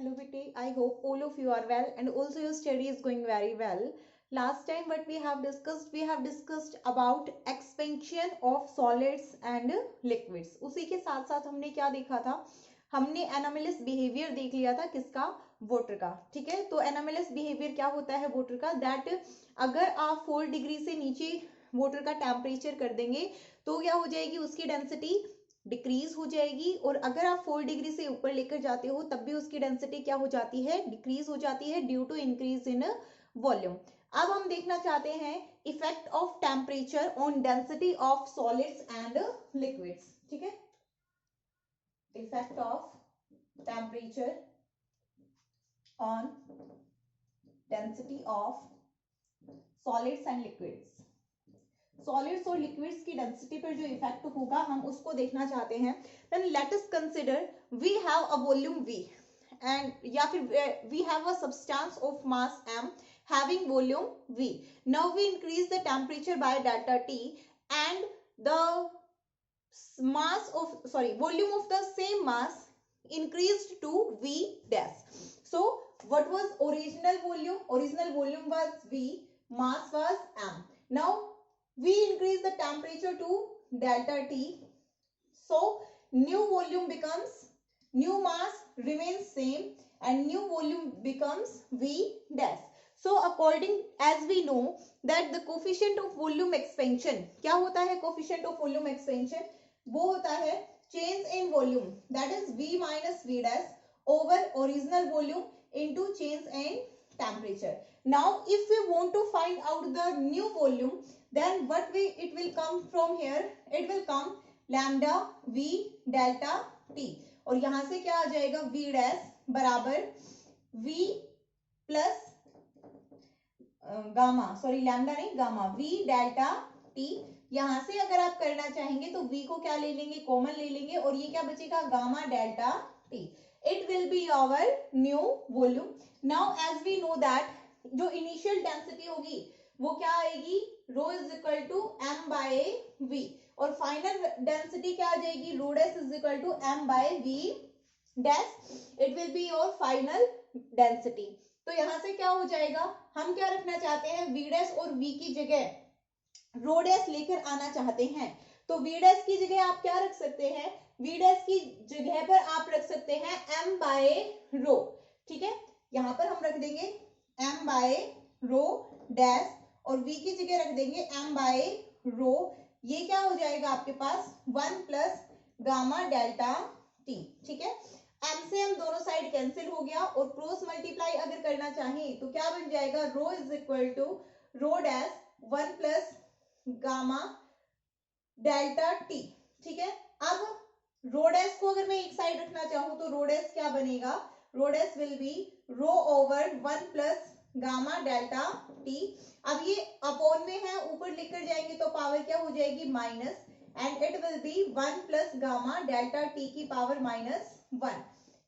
Hello Viti, I hope all of you are well and also your study is going very well. Last time what we have discussed about expansion of solids and liquids. उसी के साथ साथ हमने क्या देखा था, हमने एनामेलिस behaviour देख लिया था किसका, वाटर का. ठीक है, तो एनामेलिस बिहेवियर क्या होता है वाटर का, दैट अगर आप 4 डिग्री से नीचे वाटर का टेम्परेचर कर देंगे तो क्या हो जाएगी, उसकी डेंसिटी डिक्रीज हो जाएगी. और अगर आप 4 डिग्री से ऊपर लेकर जाते हो तब भी उसकी डेंसिटी क्या हो जाती है, डिक्रीज हो जाती है due to increase in volume. अब हम देखना चाहते हैं effect of temperature on density of solids and liquids. ठीक है, effect of temperature on density of solids and liquids. Solids और लिक्विड्स की डेंसिटी पर जो इफेक्ट होगा हम उसको देखना चाहते हैं. Then let us consider we have a volume v and या फिर we have a substance of mass m having volume v. Now we increase the temperature by delta t and the volume of the same mass increased to v dash. So what was original volume? Original volume was v, mass was m. Now we increase the temperature to delta t, so new volume becomes, new mass remains same and new volume becomes v dash. So according as we know that the coefficient of volume expansion, क्या होता है coefficient of volume expansion, वो होता है change in volume, that is v minus v dash over original volume into change in temperature. Now if we want to find out the new volume, then what it will come from here, it will come lambda v delta t और यहां से क्या आ जाएगा v dash बराबर v plus gamma, sorry lambda नहीं gamma, v delta t. यहां से अगर आप करना चाहेंगे तो v को क्या ले लेंगे, कॉमन ले लेंगे और ये क्या बचेगा gamma delta t. It will be our new volume. Now as we know that जो इनिशियल डेंसिटी होगी वो क्या आएगी, rho is equal to m by v और फाइनल डेंसिटी क्या आ जाएगी, rho dash is equal to m by v dash. It will be your final density. तो यहां से क्या हो जाएगा, हम क्या रखना चाहते हैं, v डैश और v की जगह रो डैश लेकर आना चाहते हैं. तो v डैश की जगह आप क्या रख सकते हैं, v डैश की जगह पर आप रख सकते हैं m बाय रो. ठीक है, यहां पर हम रख देंगे m बाय रो डैश और v की जगह रख देंगे m बाय रो. ये क्या हो जाएगा आपके पास 1 प्लस गामा डेल्टा t. ठीक है, m से m दोनों साइड कैंसिल हो गया और क्रॉस मल्टीप्लाई अगर करना चाहें तो क्या बन जाएगा, rho is equal to rho dash 1 plus gamma delta t. ठीक है, अब रो डैश को अगर मैं एक साइड रखना चाहूं तो रो डैश क्या बनेगा, rho dash will be rho over 1 plus gamma delta t. अब ये अपॉन में है, ऊपर लेकर जाएंगे तो पावर क्या हो जाएगी minus and it will B 1 plus gamma delta t की power minus 1.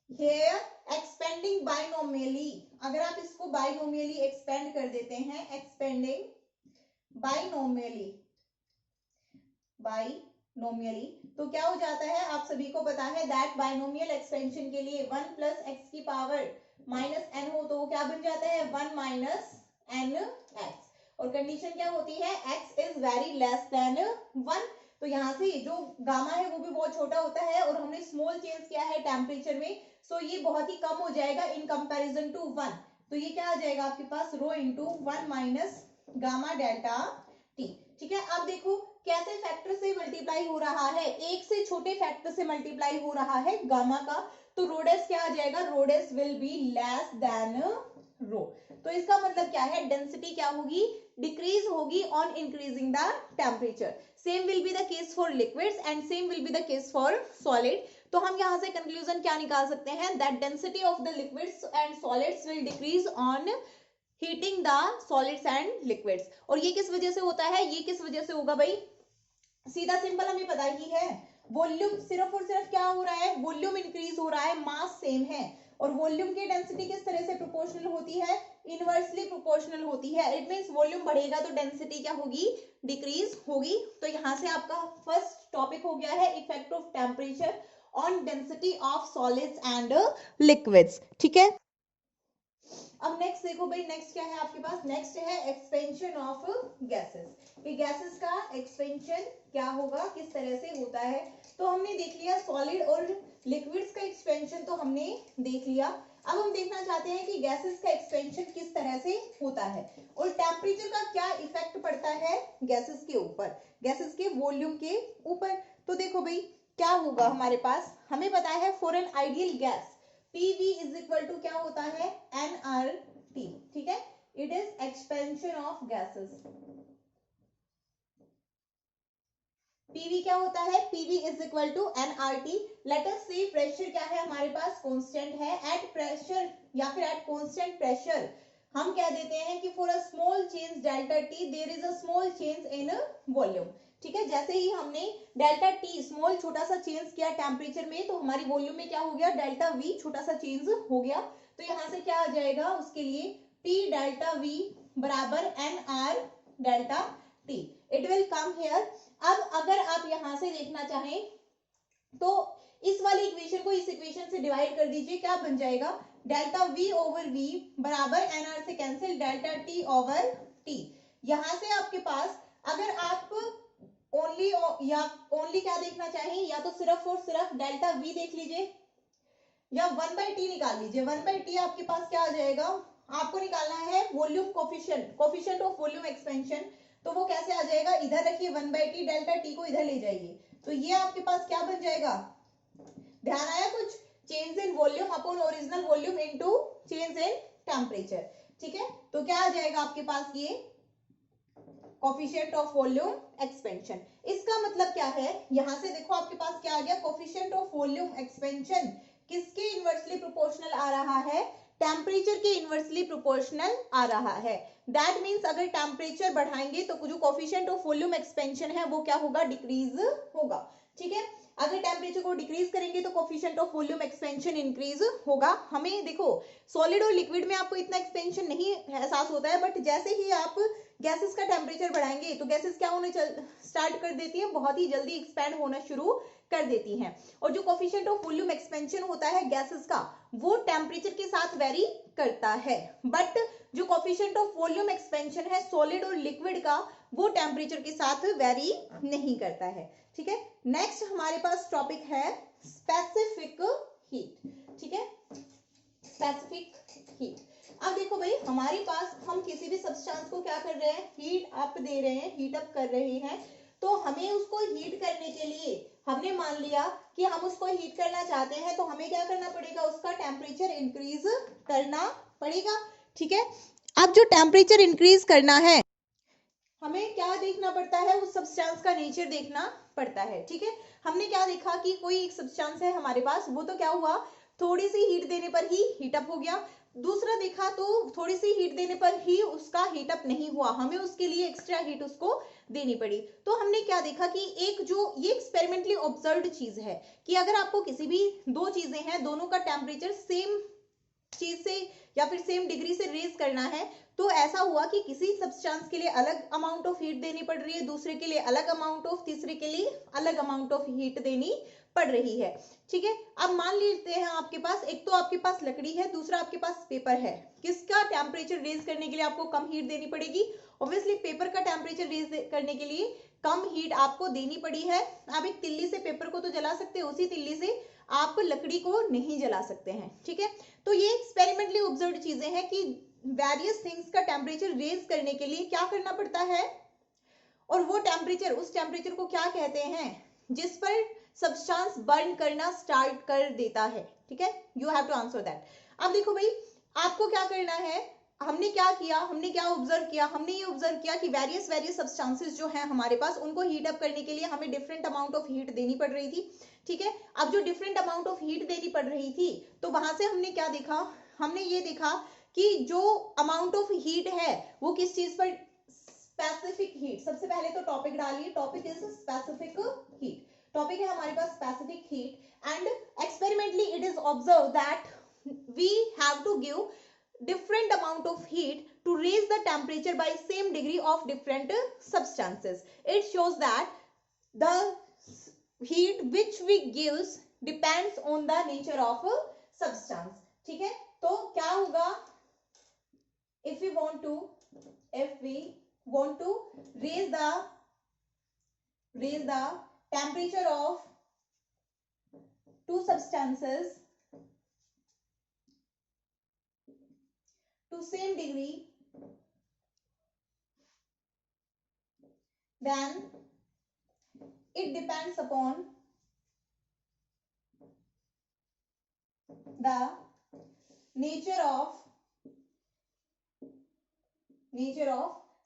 Here expanding binomially, अगर आप इसको binomially expand कर देते हैं, expanding binomially तो क्या हो जाता है, आप सभी को पता है that binomial expansion के लिए 1 प्लस x की पावर माइनस n हो तो वो क्या बन जाता है 1 माइनस n x और कंडीशन क्या होती है, x is very less than 1. तो यहाँ से जो गामा है वो भी बहुत छोटा होता है और हमने स्मॉल चेंज किया है टेम्परेचर में, सो ये बहुत ही कम हो जाएगा इन कंपैरिजन टू 1. तो ये क्या आ जाएगा आपके पास, rho into 1 minus gamma delta t. ठीक है, अब देखो कैसे फैक्टर से मल्टीप्लाई हो रहा है, एक से छोटे फैक्टर से मल्टीप्लाई हो रहा है गामा का, तो रो डैश क्या आ जाएगा, rho dash will be less than rho. तो इसका मतलब क्या है, डेंसिटी क्या होगी, डिक्रीज होगी on increasing the temperature. Same will be the case for liquids and same will be the case for solid. तो हम यहाँ से कंक्लूजन क्या निकाल सकते हैं, that density of the liquids and solids will decrease on heating the solids and liquids. और ये किस वजह से होता है, ये किस वजह से होगा भाई, सीधा सिंपल हमें पता ही है, वॉल्यूम सिर्फ और सिर्फ क्या हो रहा है, वॉल्यूम इंक्रीज हो रहा है, मास सेम है और वॉल्यूम की डेंसिटी किस तरह से प्रोपोर्शनल होती है, इनवर्सली प्रोपोर्शनल होती है. इट मींस वॉल्यूम बढ़ेगा तो डेंसिटी क्या होगी, डिक्रीज होगी. तो यहाँ से आपका फर्स्ट टॉपिक हो गया है effect of temperature on density of solids and liquids. ठीक है, अब नेक्स्ट देखो भाई, नेक्स्ट क्या है आपके पास, नेक्स्ट है एक्सपेंशन ऑफ गैसेस। कि गैसेस का एक्सपेंशन क्या होगा, किस तरह से होता है। तो हमने देख लिया सॉलिड और लिक्विड्स का एक्सपेंशन तो हमने देख लिया। अब हम देखना चाहते हैं कि गैसेस का एक्सपेंशन किस तरह से होता है और टेम्परेचर का क्या इफेक्ट पड़ता है गैसेस के ऊपर, गैसेस के वॉल्यूम के ऊपर। तो देखो भाई क्या होगा हमारे पास, हमें पता है for an ideal gas PV is equal to क्या होता है nRT। ठीक है, it is expansion of gases. PV क्या होता है, PV is equal to nRT। Let us see pressure क्या है हमारे पास, कांस्टेंट है। एट प्रेशर या फिर एट कांस्टेंट प्रेशर हम कह देते हैं कि for a small change delta T there is a small change in volume. ठीक है, जैसे ही हमने डेल्टा T स्मॉल छोटा सा चेंज किया टेम्परेचर में, तो हमारी वॉल्यूम में क्या हो गया, डेल्टा V छोटा सा चेंज हो गया। तो यहां से क्या आ जाएगा उसके लिए, T डेल्टा V बराबर NR delta T। It will come here. अब अगर आप यहां से देखना चाहें तो इस वाली इक्वेशन को इस इक्वेशन से डिवाइड कर दीजिए, क्या बन जाएगा, डेल्टा V ओवर V बराबर NR से cancel delta T over T। यहां से आपके पास अगर आप ओनली या ओनली क्या देखना चाहें, या तो सिर्फ और सिर्फ डेल्टा V देख लीजिए या 1/T निकाल लीजिए। 1/T आपके पास क्या आ जाएगा, आपको निकालना है volume coefficient, coefficient of volume expansion. तो वो कैसे आ जाएगा, इधर रखिए 1/T, डेल्टा T को इधर ले जाइए, तो ये आपके पास क्या बन जाएगा, ध्यान आया कुछ, change in volume upon original volume into change in temperature. ठीक है, तो क्या आ जाएगा आपके पास ये कोफिशिएंट ऑफ वॉल्यूम एक्सपेंशन। इसका मतलब क्या है, यहां से देखो आपके पास क्या आ गया, कोफिशिएंट ऑफ वॉल्यूम एक्सपेंशन किसके इनवर्सली प्रोपोर्शनल आ रहा है, टेम्परेचर के इनवर्सली प्रोपोर्शनल आ रहा है। दैट मींस अगर टेम्परेचर बढ़ाएंगे तो जो कोफिशिएंट ऑफ वॉल्यूम एक्सपेंशन है वो क्या होगा, डिक्रीज होगा। ठीक है, अगर टेम्परेचर को डिक्रीज करेंगे तो coefficient of volume expansion increase होगा। हमें देखो सॉलिड और लिक्विड में आपको इतना एक्सपेंशन नहीं एहसास होता है, बट जैसे ही आप गैसेस का टेम्परेचर बढ़ाएंगे तो गैसेस क्या होने स्टार्ट कर देती है, बहुत ही जल्दी एक्सपैंड होना शुरू कर देती हैं। और जो कोफिशिएंट ऑफ वॉल्यूम एक्सपेंशन होता है गैसेस का वो टेम्परेचर के साथ वेरी करता है, बट जो कोफिशिएंट ऑफ वॉल्यूम एक्सपेंशन है सॉलिड और लिक्विड का वो टेम्परेचर के साथ वेरी नहीं करता है। ठीक है, नेक्स्ट हमारे पास टॉपिक है स्पेसिफिक हीट। ठीक है, स्पेसिफिक हीट। अब देखो भाई हमारे पास हम किसी भी सब्सटेंस को क्या कर रहे हैं, हीट अप दे रहे हैं, हीट अप कर रहे हैं। तो हमें उसको हीट करने के लिए हमने मान लिया कि हम उसको हीट करना चाहते हैं, तो हमें क्या करना पड़ेगा, उसका टेम्परेचर इंक्रीज करना पड़ेगा। ठीक है, अब जो टेम्परेचर इंक्रीज करना है हमें क्या देखना पड़ता है, उस सब्सटेंस का नेचर देखना पड़ता है। ठीक है, हमने क्या देखा कि कोई एक सब्सटेंस है हमारे पास, वो तो क्या हुआ, थोड़ी सी हीट देने पर ही हीट अप हो गया। दूसरा देखा तो थोड़ी सी हीट देने पर ही उसका हीट अप नहीं हुआ, हमें उसके लिए एक्स्ट्रा हीट उसको देनी पड़ी। तो हमने क्या देखा कि एक जो ये एक्सपेरिमेंटली ऑब्जर्व्ड चीज है कि अगर आपको किसी भी दो चीजें हैं, दोनों का टेम्परेचर सेम चीज से या फिर सेम डिग्री से रेज करना है, तो ऐसा हुआ कि किसी सब्सटेंस के लिए अलग अमाउंट ऑफ हीट देनी पड़ रही है, दूसरे के लिए अलग अमाउंट ऑफ, तीसरे के लिए अलग अमाउंट ऑफ हीट देनी पड़ रही है। ठीक है, अब मान लेते हैं आपके पास, एक तो आपके पास लकड़ी है, दूसरा आपके पास पेपर है। किसका टेम्परेचर रेज करने के लिए आपको कम हीट देनी पड़ेगी, ऑब्वियसली पेपर का टेम्परेचर रेज करने के लिए कम हीट आपको देनी पड़ी है। आप एक तिल्ली से पेपर को तो जला सकते हैं, उसी तिल्ली से आप लकड़ी को नहीं जला सकते हैं। ठीक है, तो ये एक्सपेरिमेंटली ऑब्जर्व्ड चीजें हैं कि वेरियस थिंग्स का टेम्परेचर रेज करने के लिए क्या करना पड़ता है, और वो टेम्परेचर, उस टेम्परेचर को क्या कहते हैं जिस पर सब्सटेंस बर्न करना स्टार्ट कर देता है। ठीक है, you have to answer that. अब देखो भाई आपको क्या करना है, हमने क्या किया, हमने क्या ऑब्जर्व किया, हमने ये ऑब्जर्व किया कि वेरियस सब्सटेंसेस जो हैं हमारे पास, उनको हीट अप करने के लिए हमें डिफरेंट अमाउंट ऑफ हीट देनी पड़ रही थी। ठीक है, अब जो डिफरेंट अमाउंट ऑफ हीट देनी पड़ रही थी, तो वहां से हमने क्या देखा, हमने ये देखा कि जो अमाउंट ऑफ हीट है वो किस चीज पर, स्पेसिफिक हीट। सबसे पहले तो टॉपिक डालिए, topic is specific heat. Topic है हमारे पास specific heat, and experimentally it is observe that we have to give different amount of heat to raise the temperature by same degree of different substances. It shows that the heat which we gives depends on the nature of substance. ठीक है, तो क्या होगा, if we want to raise the temperature of two substances to same degree, then it depends upon the nature of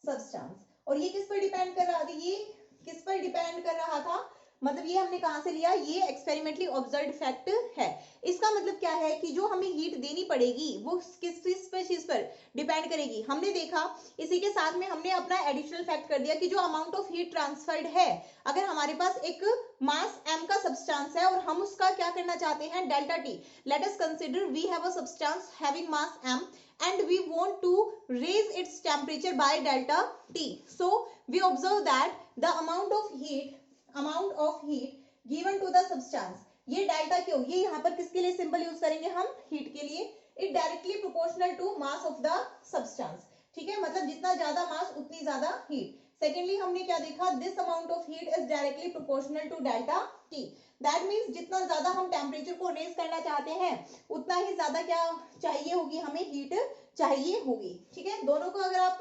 substance। और ये किस पर depend कर रहा था, ये किस पर डिपेंड कर रहा था, मतलब ये हमने कहां से लिया, ये एक्सपेरिमेंटली ऑब्जर्व्ड फैक्ट है। इसका मतलब क्या है कि जो हमें हीट देनी पड़ेगी वो किस चीज पर डिपेंड करेगी, हमने देखा। इसी के साथ में हमने अपना एडिशनल फैक्ट कर दिया कि जो अमाउंट ऑफ हीट ट्रांसफर्ड है, अगर हमारे पास एक मास m का सब्सटेंस है और हम उसका क्या करना चाहते हैं, delta T. Let us consider we have a substance having mass m and we want to raise its temperature by delta T. So we observe that the amount of heat given to the substance, ये delta क्यों, ये यहाँ पर किसके लिए symbol use करेंगे हम, heat के लिए। It directly proportional to mass of the substance. ठीक है, मतलब जितना ज्यादा मास उतनी ज्यादा हीट। सेकेंडली हमने क्या देखा, this amount of heat is directly proportional to delta T. That means जितना ज्यादा हम टेम्परेचर को रेज करना चाहते हैं उतना ही ज्यादा क्या चाहिए होगी, हमें हीट चाहिए होगी। ठीक है, दोनों को अगर आप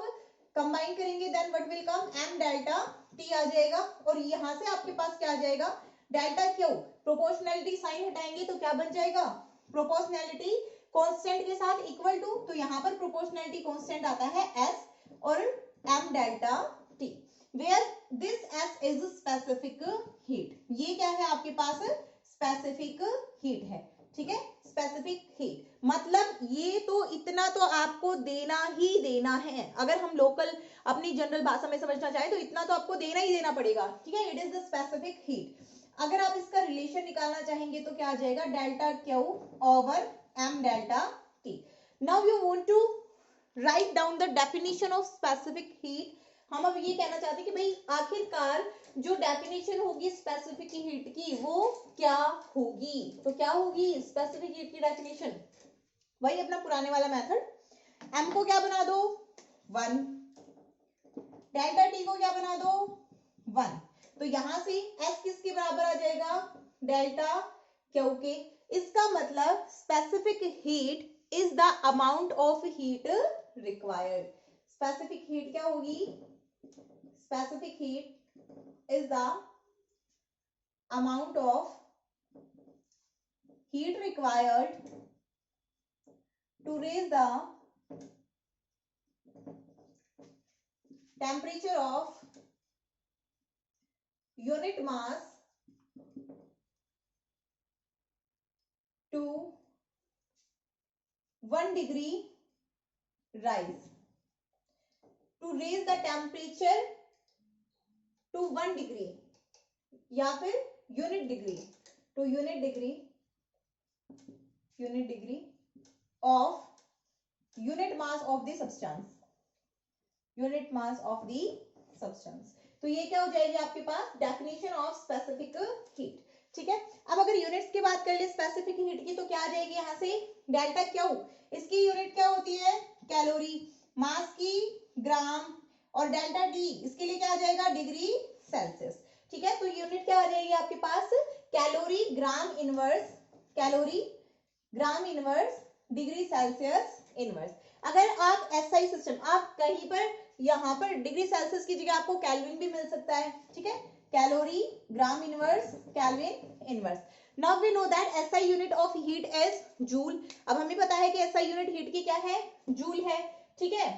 कंबाइन करेंगे then what will come, m delta t आ जाएगा। और यहां से आपके पास क्या आ जाएगा, डेल्टा क्यू। प्रोपोर्शनैलिटी साइन हटाएंगे तो क्या बन जाएगा, प्रोपोर्शनैलिटी कांस्टेंट के साथ इक्वल टू, तो यहां पर प्रोपोर्शनैलिटी कांस्टेंट आता है s और m delta t, where this s is specific heat. ये क्या है आपके पास, स्पेसिफिक हीट है। ठीक है, स्पेसिफिक हीट मतलब ये तो इतना तो आपको देना ही देना है। अगर हम लोकल अपनी जनरल भाषा में समझना चाहें तो इतना तो आपको देना ही देना पड़ेगा। ठीक है, it is the specific heat. अगर आप इसका रिलेशन निकालना चाहेंगे तो क्या आ जाएगा, delta Q over m delta t। Now you want to write down the definition of specific heat. हम अब ये कहना चाहते हैं कि भाई आखिरकार जो डेफिनेशन होगी स्पेसिफिक हीट की वो क्या होगी। तो क्या होगी स्पेसिफिक हीट की डेफिनेशन, वही अपना पुराने वाला मेथड। m को क्या बना दो 1, डेल्टा t को क्या बना दो 1, तो यहां से s किसके बराबर आ जाएगा, डेल्टा क्यू के। इसका मतलब specific heat is the amount of heat required. Specific heat क्या होगी, specific heat is the amount of heat required to raise the temperature of unit mass to 1 degree rise, to raise the temperature to 1 degree या फिर unit degree, to unit degree of unit mass of the substance, unit mass of the substance। तो ये क्या हो जाएगी आपके पास definition of specific heat. ठीक है, अब अगर यूनिट्स की बात कर ले स्पेसिफिक हीट की तो क्या आ जाएगी यहाँ से, डेल्टा क्यू। इसकी यूनिट क्या होती है, कैलोरी, मास की ग्राम, और डेल्टा टी इसके लिए क्या आ जाएगा, डिग्री सेल्सियस। ठीक है, तो यूनिट क्या आ जाएगी आपके पास, calorie gram inverse, calorie gram inverse degree Celsius inverse. अगर आप एसआई सिस्टम, आप कहीं पर यहाँ पर डिग्री सेल्सियस की जगह आपको केल्विन भी मिल सकता है। ठीक है, calorie gram inverse kelvin inverse. Now we know that SI unit of heat is joule. अब हमें पता है कि एसआई यूनिट हीट की क्या है, जूल है। ठीक है,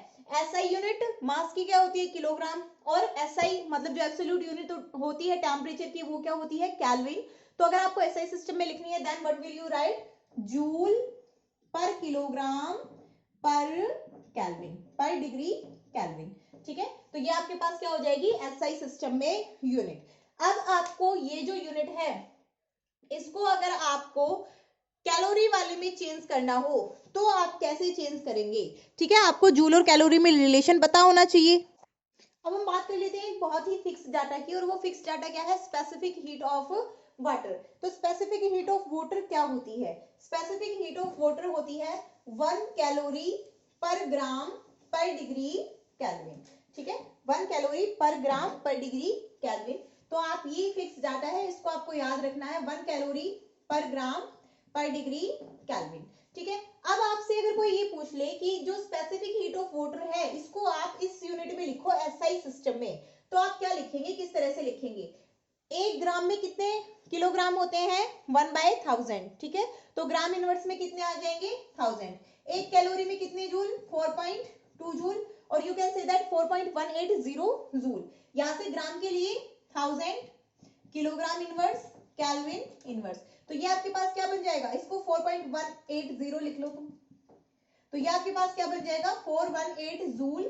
एसआई यूनिट मास की क्या होती है, किलोग्राम, और एसआई मतलब जो एब्सोल्यूट यूनिट होती है टेम्परेचर की वो क्या होती है, केल्विन। तो अगर आपको एसआई सिस्टम में लिखनी है then what will you write, joule पर किलोग्राम पर केल्विन पर डिग्री केल्विन। ठीक है, तो ये आपके पास क्या हो जाएगी एसआई सिस्टम में यूनिट। अब आपको ये जो यूनिट है इसको अगर आपको कैलोरी वाले में चेंज करना हो तो आप कैसे चेंज करेंगे। ठीक है, आपको जूल और कैलोरी में रिलेशन पता होना चाहिए। अब हम बात कर लेते हैं एक बहुत ही फिक्स डाटा की, और वो फिक्स डाटा क्या है, स्पेसिफिक हीट ऑफ वाटर। तो स्पेसिफिक हीट ऑफ वाटर क्या होती है? स्पेसिफिक हीट ऑफ वाटर होती है 1 कैलोरी पर ग्राम पर डिग्री केल्विन। ठीक है, 1 कैलोरी पर ग्राम पर डिग्री केल्विन। तो आप ये फिक्स डाटा है, इसको आपको याद रखना है, 1 कैलोरी पर ग्राम पर डिग्री केल्विन। ठीक है, अब आपसे अगर कोई ये पूछ ले कि जो स्पेसिफिक हीट ऑफ वाटर है इसको आप इस यूनिट में लिखो एसआई सिस्टम में, तो आप क्या लिखेंगे, किस तरह से लिखेंगे? 1 ग्राम में कितने किलोग्राम होते हैं? 1/1000। ठीक है, तो ग्राम इनवर्स में कितने आ जाएंगे? 1000। 1 कैलोरी में कितने जूल? 4.2 जूल, और you can say that 4.180 joule. यहां से ग्राम के लिए 1000, किलोग्राम इनवर्स, केल्विन इनवर्स। तो ये आपके पास क्या बन जाएगा? इसको 4.180 लिख लो तुम। तो ये आपके पास क्या बन जाएगा? 418 जूल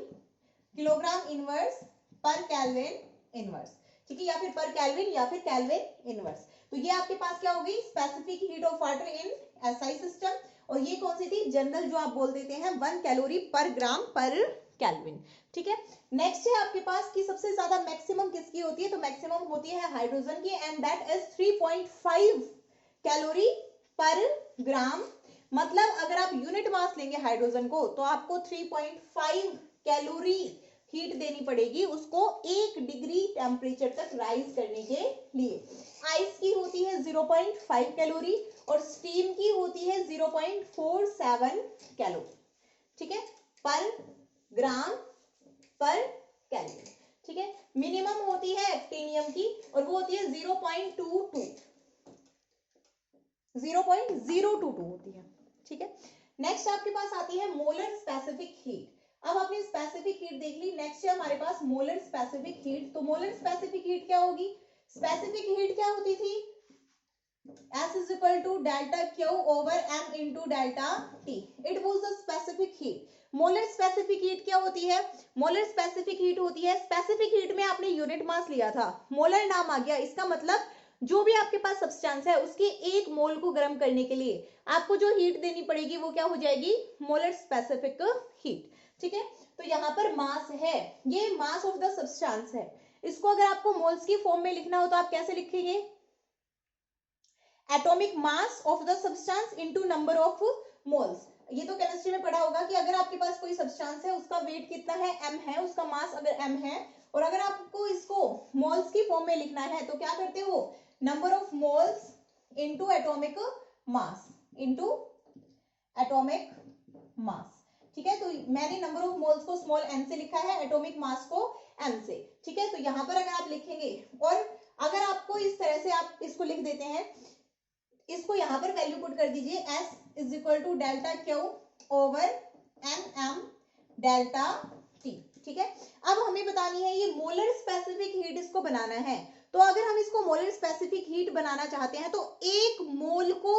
किलोग्राम इनवर्स पर केल्विन इनवर्स। ठीक है, या फिर पर केल्विन या फिर केल्विन इनवर्स। तो ये आपके पास क्या होगी? Specific heat of water in SI system. और ये कौन सी थी? जनरल, जो आप बोल देते हैं 1 कैलोरी पर ग्राम पर केल्विन। ठीक है, नेक्स्ट है आपके पास कि सबसे ज्यादा मैक्सिमम किसकी होती है? तो मैक्सिमम होती है हाइड्रोजन की, एंड दैट इज 3.5 कैलोरी पर ग्राम। मतलब अगर आप यूनिट मास लेंगे हाइड्रोजन को तो आपको 3.5 कैलोरी हीट देनी पड़ेगी उसको 1 डिग्री टेम्परेचर तक राइज करने के लिए। आइस की होती है 0.5 कैलोरी और स्टीम की होती है 0.47 कैलोरी। ठीक है, पर ग्राम पर कैलोरी। ठीक है, मिनिमम होती है एक्टिनियम की और वो होती है 0.022 होती है। ठीक है, नेक्स्ट आपके पास आती है मोलर स्पेसिफिक हीट। अब आपने स्पेसिफिक हीट देख ली, नेक्स्ट है हमारे पास मोलर स्पेसिफिक हीट। तो मोलर स्पेसिफिक हीट क्या होगी? स्पेसिफिक हीट क्या होती थी? S is equal to delta Q over M into delta T. It was the specific heat. Molar specific heat क्या होती है? मोलर स्पेसिफिक हीट होती है, स्पेसिफिक हीट में आपने यूनिट मास लिया था, मोलर नाम आ गया, इसका मतलब जो भी आपके पास सब्सटेंस है उसके 1 मोल को गर्म करने के लिए आपको जो हीट देनी पड़ेगी वो क्या हो जाएगी? Molar specific heat. ठीक है, तो यहाँ पर मास है, ये मास ऑफ द सब्सटेंस है। इसको अगर आपको मोल्स की फॉर्म में लिखना हो तो आप कैसे लिखेंगे? Atomic mass of the substance into number of moles. ये तो केमिस्ट्री में पढ़ा होगा कि अगर आपके पास कोई सब्सटेंस है उसका वेट कितना है? m है, उसका मास अगर m है, और अगर आपको इसको मोल्स की फॉर्म में लिखना है तो क्या करते हो? Number of moles into atomic mass, into atomic mass. ठीक है, तो मैंने नंबर ऑफ मोल्स को स्मॉल n से लिखा है, एटॉमिक मास को m से। ठीक है, तो यहां पर अगर आप लिखेंगे और अगर आपको इस तरह से आप इसको लिख देते हैं, इसको यहां पर वैल्यू पुट कर दीजिए, S is equal to delta Q over MM delta T। ठीक है, अब हमें बतानी है ये मोलर स्पेसिफिक हीट, इसको बनाना है। तो अगर हम इसको मोलर स्पेसिफिक हीट बनाना चाहते हैं तो 1 मोल को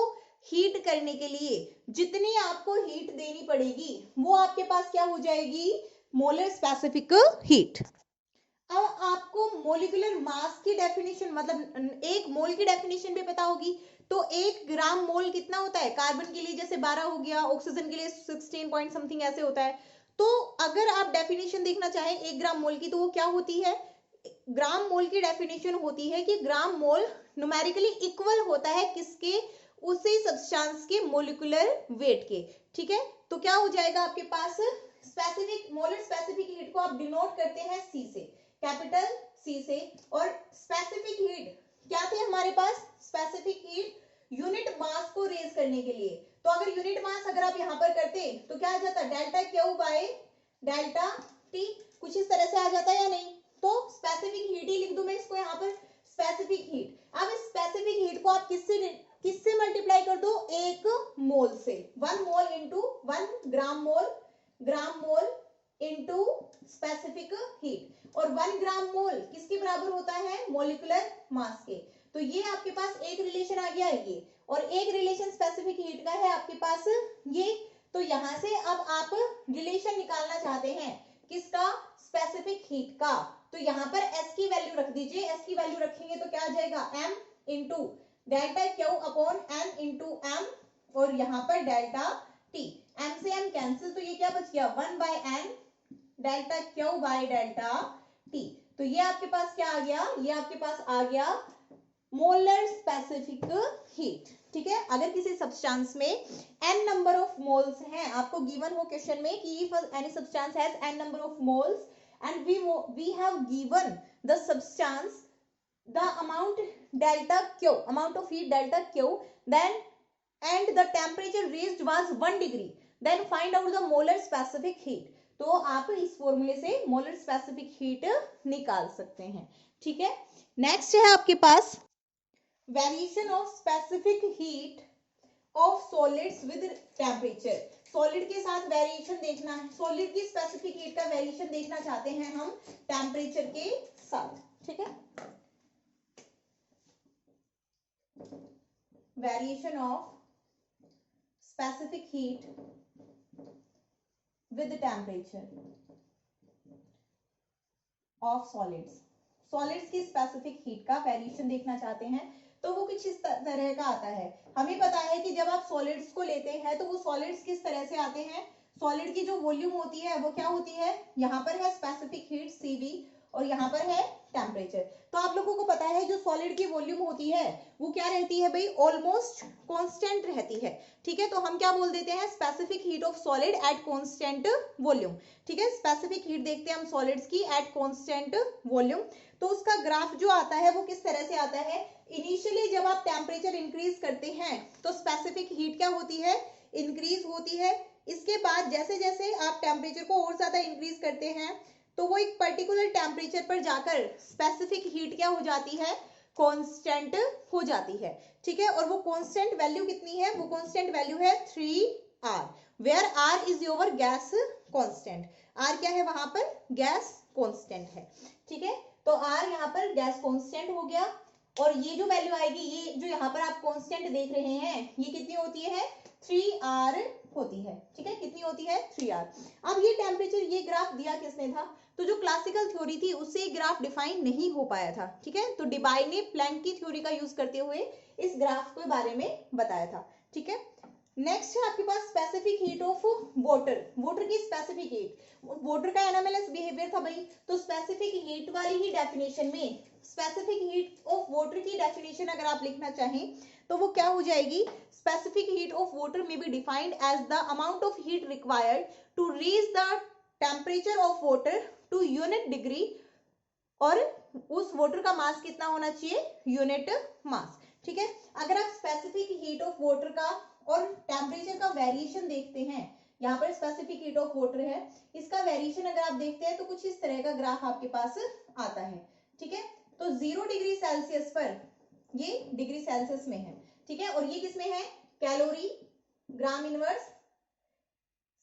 हीट करने के लिए जितनी आपको हीट देनी पड़ेगी वो आपके पास क्या हो जाएगी? Molar specific heat. अब आपको मोलिकुलर मास की डेफिनेशन, मतलब 1 मोल की डेफिनेशन भी पता होगी। तो 1 ग्राम मोल कितना होता है? कार्बन के लिए जैसे 12 हो गया, ऑक्सीजन के लिए 16 पॉइंट समथिंग ऐसे होता है। तो अगर आप डेफिनेशन देखना चाहें 1 ग्राम मोल की तो वो क्या होती है? ग्राम मोल की डेफिनेशन होती है कि ग्राम मोल न्यूमेरिकली इक्वल होता है किसके? उसी सब्सटेंस के मोलिकुलर वेट के। ठीक है, तो क्या हो जाएगा आपके पास? स्पेसिफिक मोलर स्पेसिफिक हीट को आप डिनोट करते हैं C से, कैपिटल C से। और स्पेसिफिक हीट क्या थे हमारे पास? स्पेसिफिक हीट यूनिट मास को रेज करने के लिए। तो अगर यूनिट मास अगर आप यहां पर करते तो क्या आ जाता? Delta Q by delta T, कुछ इस तरह से आ जाता है या नहीं? तो स्पेसिफिक हीट ही लिख दूं मैं इसको यहाँ पर, स्पेसिफिक हीट। अब इस स्पेसिफिक हीट को आप किससे मल्टीप्लाई कर दो? 1 मोल से, 1 मोल इंटू 1 ग्राम मोल इंटू स्पेसिफिक हीट। और 1 ग्राम मोल किसके बराबर होता है? मोलिकुलर मास के। तो ये आपके पास एक रिलेशन आ गया ये, और एक रिलेशन स्पेसिफिक हीट का है आपके पास ये। तो यहां से अब आप रिलेशन निकालना चाहते हैं किसका? स्पेसिफिक हीट का। तो यहां पर S की वैल्यू रख दीजिए, S की वैल्यू रखेंगे तो क्या आ जाएगा? M into delta Q upon N into M, और यहां पर डेल्टा T। M से M कैंसिल, तो ये क्या बच गया? 1 by N delta Q by delta T। तो ये आपके पास क्या आ गया? ये आपके पास आ गया मोलर स्पेसिफिक हीट। ठीक है, अगर किसी सब्सटेंस में n नंबर ऑफ मोल्स हैं, आपको गिवन हो क्वेश्चन में कि if any substance has n number of moles and we have given the substance the amount delta q, amount of heat delta q, then and the temperature reached was 1 degree, then find out the molar specific heat। तो आप इस फॉर्मूले से molar specific heat निकाल सकते हैं। ठीक है, नेक्स्ट है आपके पास variation of specific heat of solids with temperature. Solid के साथ वेरिएशन देखना है, सॉलिड की स्पेसिफिक हीट का वेरिएशन देखना चाहते हैं हम टेम्परेचर के साथ। ठीक है, variation of specific heat with the temperature of solids। Solids की स्पेसिफिक हीट का वेरिएशन देखना चाहते हैं तो वो कुछ इस तरह का आता है। हमें पता है कि जब आप सॉलिड्स को लेते हैं तो वो सॉलिड्स किस तरह से आते हैं, सॉलिड की जो वॉल्यूम होती है वो क्या होती है, यहाँ पर है स्पेसिफिक हीट CV और यहाँ पर है टेम्परेचर। तो आप लोगों को पता है जो सॉलिड की वॉल्यूम होती है वो क्या रहती है भाई, ऑलमोस्ट कांस्टेंट रहती है। ठीक है, तो हम क्या बोल देते हैं, specific heat of solid at constant volume. ठीक है, स्पेसिफिक हीट देखते हैं हम सॉलिड्स की एट कांस्टेंट वॉल्यूम। तो उसका ग्राफ जो आता है वो किस तरह से आता है, इनिशियली जब आप टेम्परेचर इंक्रीज करते हैं तो स्पेसिफिक हीट क्या होती है, इंक्रीज होती है। इसके बाद जैसे जैसे आप टेम्परेचर को और ज्यादा इंक्रीज करते हैं तो वो एक पर्टिकुलर टेम्परेचर पर जाकर स्पेसिफिक हीट क्या हो जाती है, कांस्टेंट हो जाती है। ठीक है, और वो कांस्टेंट वैल्यू कितनी है, वो कांस्टेंट वैल्यू है 3R, where R is your gas constant. R क्या है वहां पर, गैस कांस्टेंट है। ठीक है, तो R यहाँ पर गैस कांस्टेंट हो गया और ये जो वैल्यू आएगी, ये जो यहाँ पर आप कांस्टेंट देख रहे हैं ये कितनी होती है, 3R होती है। ठीक है, कितनी होती है, 3R। अब ये टेम्परेचर, ये ग्राफ दिया किसने था, तो जो क्लासिकल थ्योरी थी उससे ग्राफ डिफाइन नहीं हो पाया था। ठीक है, तो डिबाई ने प्लैंक की थ्योरी का यूज करते हुए इस ग्राफ के बारे में बताया था। ठीक है, नेक्स्ट है आपके पास specific heat of water. Water की स्पेसिफिक हीट, वाटर का एनामेलस बिहेवियर था भाई, तो स्पेसिफिक हीट वाली ही डेफिनेशन में स्पेसिफिक हीट ऑफ वाटर की डेफिनेशन अगर आप लिखना चाहें तो वो क्या हो जाएगी, स्पेसिफिक हीट ऑफ वाटर में be defined as the amount of heat required to reach the temperature of water to unit degree, और उस वाटर का मास कितना होना चाहिए, यूनिट मास। ठीक है, अगर आप स्पेसिफिक हीट ऑफ वाटर का और टेम्परेचर का वेरिएशन देखते हैं, यहाँ पर स्पेसिफिक हीट ऑफ वाटर है, इसका वेरिएशन अगर आप देखते हैं तो कुछ इस तरह का ग्राफ आपके पास आता है। ठीक है, तो 0 डिग्री सेल्सियस पर ये डिग्री सेल्सियस में है। ठीक है, और ये किसमें है, calorie gram inverse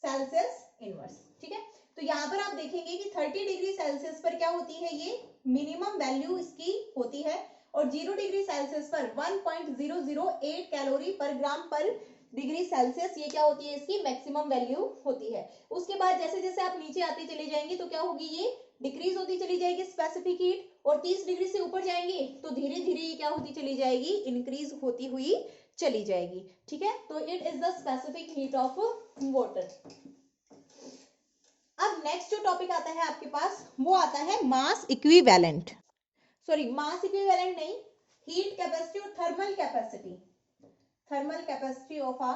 Celsius inverse. ठीक है, तो यहाँ पर आप देखेंगे कि 30 डिग्री सेल्सियस पर क्या होती है, ये मिनिमम वैल्यू इसकी होती है, और 0 डिग्री सेल्सियस पर 1.008 कैलोरी पर ग्राम पर डिग्री सेल्सियस ये क्या होती है, इसकी मैक्सिमम वैल्यू होती है। उसके बाद जैसे जैसे आप नीचे आते चले जाएंगे तो क्या होगी, ये डिक्रीज होती चली जाएगी स्पेसिफिक हीट, और 30 डिग्री से ऊपर जाएंगे तो धीरे धीरे ये क्या होती चली जाएगी, इंक्रीज होती हुई चली जाएगी। ठीक है, तो it is the specific heat of water. अब नेक्स्ट जो टॉपिक आता है आपके पास वो आता है मास इक्विवेलेंट, सॉरी मास इक्विवेलेंट नहीं, हीट कैपेसिटी और thermal capacity, thermal capacity of a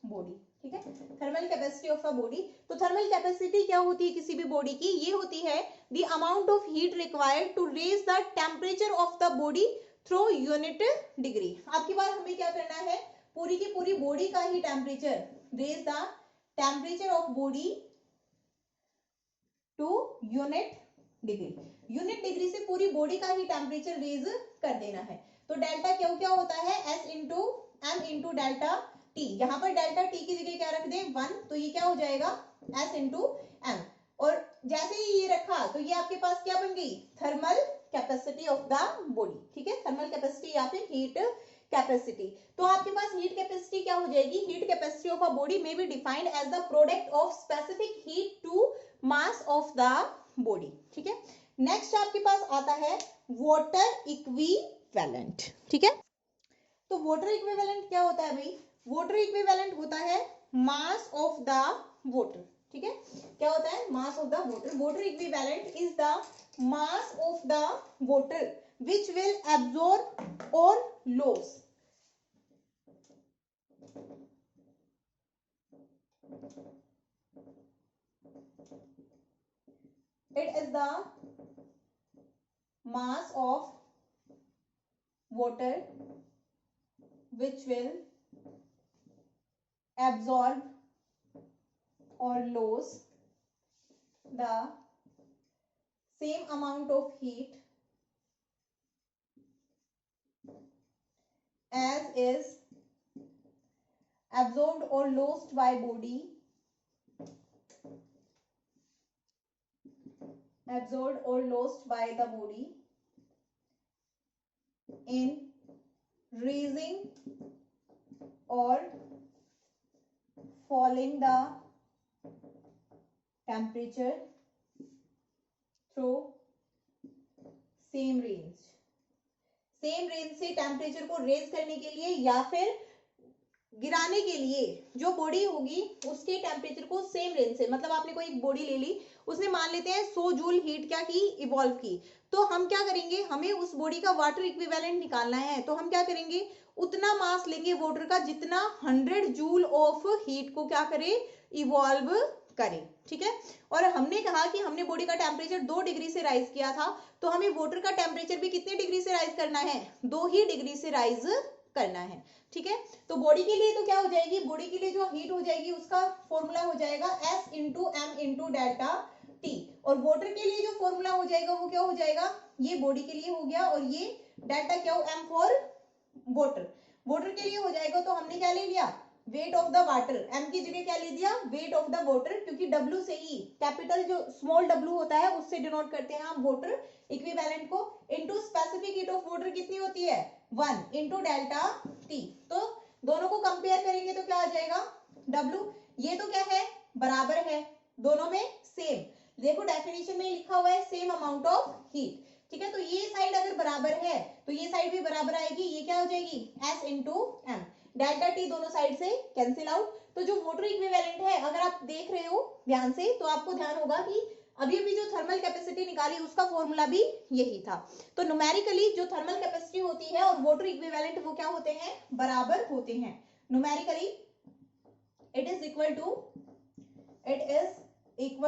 body. ठीक है, thermal capacity of a body. तो थर्मल कैपेसिटी क्या होती है किसी भी बॉडी की, ये होती है the amount of heat required to raise the temperature of the body through unit degree. आपकी बार हमें क्या करना है, पूरी की पूरी बॉडी का ही temperature, raise the temperature of body to unit degree. Unit degree से पूरी बॉडी का ही टेम्परेचर रेज कर देना है। तो डेल्टा क्यू क्या होता है, S into M into delta T. यहाँ पर डेल्टा टी की जगह क्या रख दे, 1, तो ये क्या हो जाएगा, S इंटू एम। और जैसे ही ये रखा तो ये आपके पास क्या बन गई, thermal capacity of the body. ठीक है, थर्मल कैपेसिटी या फिर हीट कैपेसिटी। तो आपके पास हीट कैपेसिटी क्या हो जाएगी, heat capacity of a body में be defined as the product of specific heat to mass of the body. ठीक है, नेक्स्ट आपके पास आता है वाटर इक्विवेलेंट। ठीक है, तो वाटर इक्विवेलेंट क्या होता है भाई, वाटर इक्विवेलेंट होता है मास ऑफ द वाटर। ठीक है, क्या होता है, मास of the water. Water equivalent is the mass of the water which will absorb or lose. It is the mass of water which will absorb or lose the same amount of heat as is absorbed or lost by body, absorbed or lost by the body in raising or falling the temperature through same range. Same range से temperature को raise करने के लिए या फिर गिराने के लिए जो बॉडी होगी उसके टेम्परेचर को सेम रेंज से, मतलब आपने कोई एक बॉडी ले ली, उसने मान लेते हैं 100 जूल हीट क्या की, इवॉल्व की, तो हम क्या करेंगे, हमें उस बॉडी का वाटर इक्विवेलेंट निकालना है, तो हम क्या करेंगे, उतना मास लेंगे वाटर का जितना 100 जूल ऑफ हीट को क्या करे, इवॉल्व करें, ठीक है। और हमने कहा कि हमने बॉडी का टेम्परेचर 2 डिग्री से राइज किया था, तो हमें वाटर का टेम्परेचर भी कितने डिग्री से राइज करना है, 2 ही डिग्री से राइज करना है, ठीक है। तो बॉडी के लिए तो क्या हो जाएगी, बॉडी के लिए जो हीट हो जाएगी उसका फॉर्मूला हो जाएगा S into M into delta T, और वाटर के लिए जो फॉर्मूला हो जाएगा वो क्या हो जाएगा, ये बॉडी के लिए हो गया और ये डेल्टा क्या हो, एम फॉर वाटर, वाटर के लिए हो जाएगा, तो हमने क्या ले लिया, weight of the water, M की जगह क्या ले दिया, वेट ऑफ द वाटर, क्योंकि डब्ल्यू से ही कैपिटल जो स्मॉल डब्ल्यू होता है उससे डिनोट करते हैं हम वाटर इक्विवेलेंट को, into specific heat of water कितनी होती है 1 इंटू डेल्टा टी, तो दोनों को कंपेयर करेंगे तो क्या आ जाएगा W, ये तो क्या है बराबर है, दोनों में सेम, देखो डेफिनेशन में लिखा हुआ है सेम अमाउंट ऑफ हीट, ठीक है। तो ये साइड अगर बराबर है तो ये साइड भी बराबर आएगी, ये क्या हो जाएगी S into M, delta T दोनों साइड से कैंसिल आउट। तो जो वाटर इक्विवेलेंट है अगर आप देख रहे हो ध्यान से तो आपको ध्यान होगा कि अभी अभी जो थर्मल कैपेसिटी निकाली उसका फॉर्मूला भी यही था। तो न्यूमेरिकली जो थर्मल कैपेसिटी होती है और वाटर इक्विवेलेंट वो क्या होते हैं, बराबर होते हैं। Numerically it is equal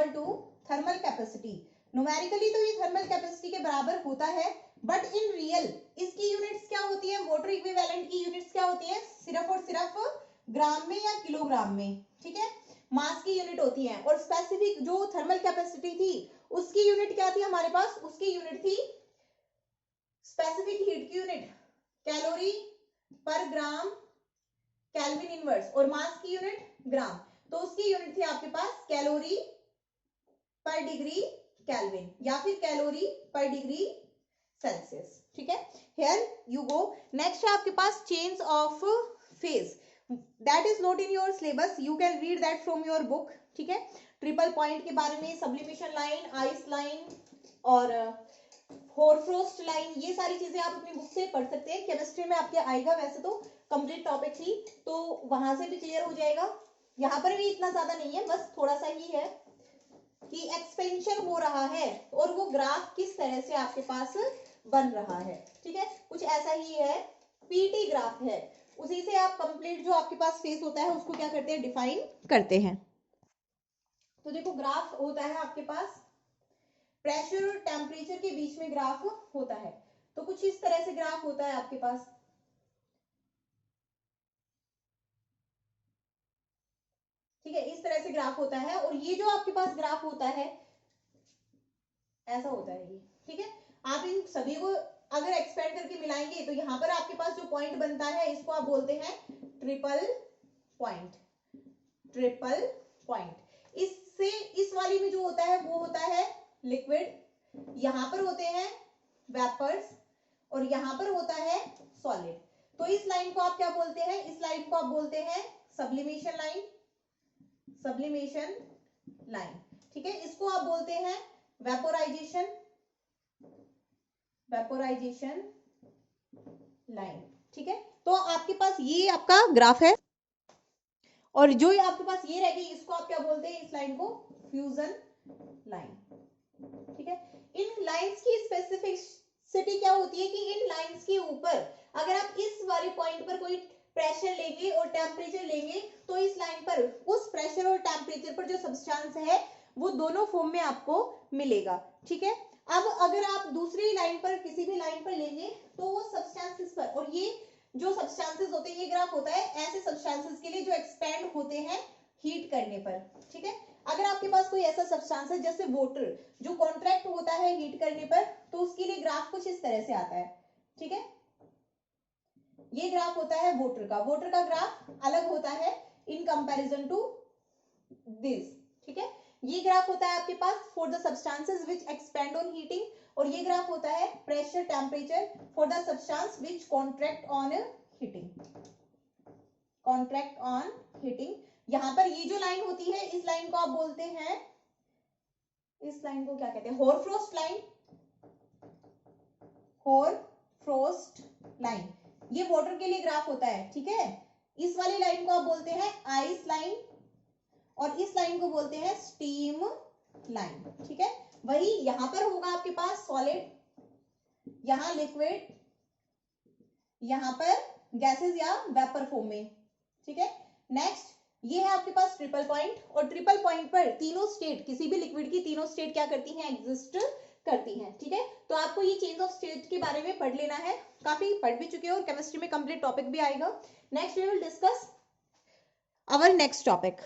to thermal capacity, numerically तो ये थर्मल कैपेसिटी के बराबर होता है, बट इन रियल इसकी यूनिट्स क्या होती है, वाटर इक्विवेलेंट की यूनिट्स क्या होती है, सिर्फ और सिर्फ ग्राम में या किलोग्राम में, ठीक है, मास की यूनिट होती है। और स्पेसिफिक जो थर्मल कैपेसिटी थी उसकी यूनिट क्या थी हमारे पास, उसकी यूनिट थी स्पेसिफिक हीट की यूनिट कैलोरी पर ग्राम केल्विन इनवर्स, और मास की यूनिट ग्राम, तो उसकी यूनिट थी आपके पास कैलोरी पर डिग्री केल्विन या फिर कैलोरी पर डिग्री सेल्सियस, ठीक है। हियर यू गो, नेक्स्ट है आपके पास change of phase, that is not in your syllabus, you can read that from your book, ठीक है। ट्रिपल पॉइंट के बारे में, सब्लिमेशन लाइन, आइस लाइन और होरफ्रोस्ट लाइन, ये सारी चीजें आप अपनी बुक से पढ़ सकते हैं, केमिस्ट्री में आपके आएगा, वैसे तो कंप्लीट टॉपिक थी तो वहां से भी क्लियर हो जाएगा, यहाँ पर भी इतना ज्यादा नहीं है, बस थोड़ा सा ही है कि एक्सपेंशन हो रहा है और वो ग्राफ किस तरह से आपके पास बन रहा है, ठीक है, कुछ ऐसा ही है, पीटी ग्राफ है, उसी से आप कंप्लीट जो आपके पास फेस होता है उसको क्या करते हैं, डिफाइन करते हैं। तो देखो ग्राफ होता है आपके पास, प्रेशर और टेम्परेचर के बीच में ग्राफ होता है, तो कुछ इस तरह से ग्राफ होता है आपके पास, ठीक है, इस तरह से ग्राफ होता है, और ये जो आपके पास ग्राफ होता है ऐसा होता है ये, ठीक है। आप इन सभी को अगर एक्सपेंड करके मिलाएंगे तो यहाँ पर आपके पास जो पॉइंट बनता है इसको आप बोलते हैं ट्रिपल पॉइंट, ट्रिपल पॉइंट। इससे इस वाली में जो होता है वो होता है लिक्विड, यहाँ पर होते हैं वेपर्स और यहाँ पर होता है सॉलिड। तो इस लाइन को आप क्या बोलते हैं, इस लाइन को आप बोलते हैं सब्लिमेशन लाइन, सब्लिमेशन लाइन, ठीक है। इसको आप बोलते हैं वेपोराइजेशन, वेपोराइजेशन लाइन, ठीक है। तो आपके पास ये आपका ग्राफ है, और जो आपके पास ये रह गई इसको आप क्या बोलते हैं, इस लाइन को फ्यूजन लाइन, ठीक है। इन लाइंस की वेलोसिटी क्या होती है कि इन लाइंस के ऊपर अगर आप इस वाले पॉइंट पर कोई प्रेशर लेंगे और टेम्परेचर लेंगे तो इस लाइन पर उस प्रेशर और टेम्परेचर पर जो सब्सटेंस है वो दोनों फॉर्म में आपको मिलेगा, ठीक है। अब अगर आप दूसरी लाइन पर किसी भी लाइन पर लेंगे तो वो सब्सटेंसेस पर, और ये जो सब्सटेंसेस होते हैं ये ग्राफ होता है ऐसे सब्सटेंसेस के लिए जो एक्सपेंड होते हैं हीट करने पर, ठीक है। अगर आपके पास कोई ऐसा सब्सटेंस है जैसे वाटर जो कॉन्ट्रैक्ट होता है हीट करने पर, तो उसके लिए ग्राफ कुछ इस तरह से आता है, ठीक है। ये ग्राफ होता है वाटर का, वाटर का ग्राफ अलग होता है इन कंपैरिजन टू दिस, ठीक है। ये ग्राफ होता है आपके पास for the substances which expand on heating, और ये ग्राफ होता है pressure temperature for the substance which contract on heating, contract on heating. यहां पर ये जो लाइन होती है इस लाइन को आप बोलते हैं, इस लाइन को क्या कहते हैं, होरफ्रोस्ट लाइन, होरफ्रोस्ट लाइन। ये वाटर के लिए ग्राफ होता है, ठीक है। इस वाली लाइन को आप बोलते हैं आइस लाइन और इस लाइन को बोलते हैं स्टीम लाइन, ठीक है। वही यहां पर होगा आपके पास सॉलिड, यहां लिक्विड, यहां पर गैसेस या वेपर फॉर्म में, ठीक है। नेक्स्ट ये है आपके पास ट्रिपल पॉइंट, और ट्रिपल पॉइंट पर तीनों स्टेट, किसी भी लिक्विड की तीनों स्टेट क्या करती हैं, एग्जिस्ट करती हैं, ठीक है। तो आपको ये चेंज ऑफ स्टेट के बारे में पढ़ लेना है, काफी पढ़ भी चुके हो और केमिस्ट्री में कंप्लीट टॉपिक भी आएगा। Next we will discuss our next topic.